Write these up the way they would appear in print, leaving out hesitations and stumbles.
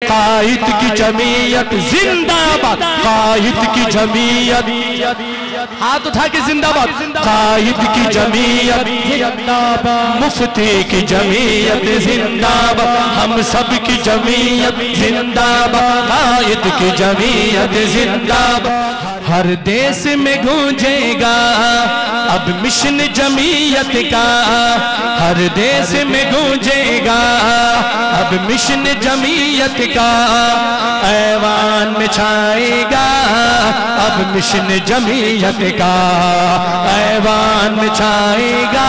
قائد کی جمعیت زندہ باد، قائد کی جمعیت، ہاتھ اٹھا کے زندہ باد، قائد کی جمعیت زندہ باد، مفتی کی جمعیت زندہ باد، ہم سب کی جمعیت زندہ باد، قائد کی جمعیت زندہ باد۔ ہر دیس میں گونجے گا اب مشن جمعیت کا، ہر دیس میں گونجے گا اب مشن جمعیت کا، ایوان میں چھائے گا اب مشن جمعیت کا، ایوان میں چھائے گا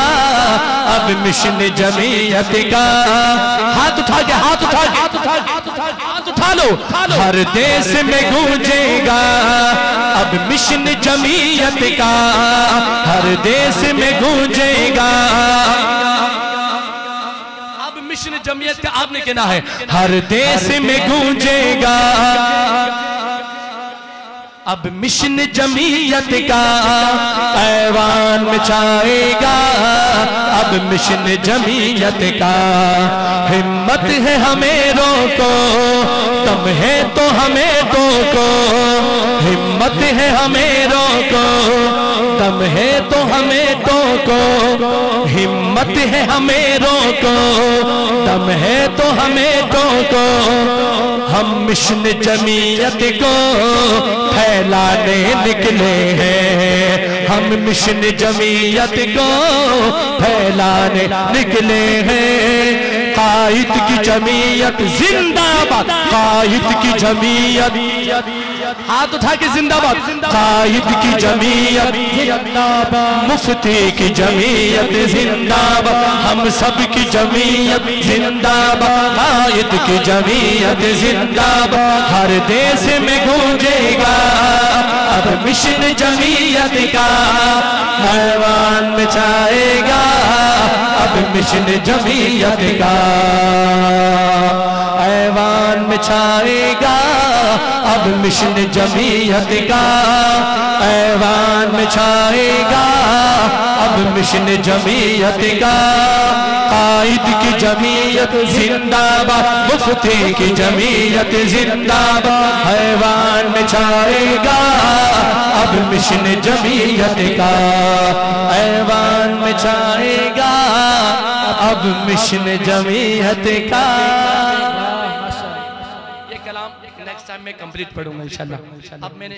اب مشن جمعیت کا۔ ہاتھ اٹھا کے، ہاتھ اٹھا کے، ہاتھ اٹھا لو۔ ہر دیس میں گونجے گا اب مشن جمعیت کا، ہر دیس میں گونجے گا اب مشن جمعیت کا۔ آپ نے کہنا ہے ہر دیس میں گونجے گا اب مشن جمعیت کا، ایوان میں چھائے گا اب مشن جمعیت کا۔ ہمت ہے ہمیں روکو، تم ہے تو ہمیں ٹوکو، ہمت ہے ہمیں روکو، تم ہے تو ہمیں ٹوکو، ہمت ہے ہمیں روکو، تم ہے تو ہمیں ٹوکو۔ ہم مشن جمعیت کو پھیلانے نکلے ہیں، ہم مشن جمعیت کو پھیلانے نکلے ہیں۔ قائد کی جمعیت زندہ باد، قائد کی جمعیت، ہاتھ اٹھا کے زندہ باد، قائد کی جمعیت زندہ باد، مفتی کی جمعیت زندہ باد، ہم سب کی جمعیت زندہ باد، قائد کی جمعیت زندہ باد۔ ہر دیس میں گونجے گا اب مشن جمعیت کا، ایوان میں چھائے گا اب مشن جمعیت کا، ایوان میں چھائے گا اب مشن جمعیت کا، ایوان میں چھائے گا اب مشن جمعیت کا۔ قائد کی جمعیت زندہ باد، مفتی کی جمعیت زندہ باد، ایوان میں چھائے گا اب مشن جمعیت کا، ایوان میں چھائے گا اب مشن جمعیت کا۔ یہ کلام نیکسٹ ٹائم میں کمپلیٹ پڑھوں گا انشاءاللہ۔ اب میں نے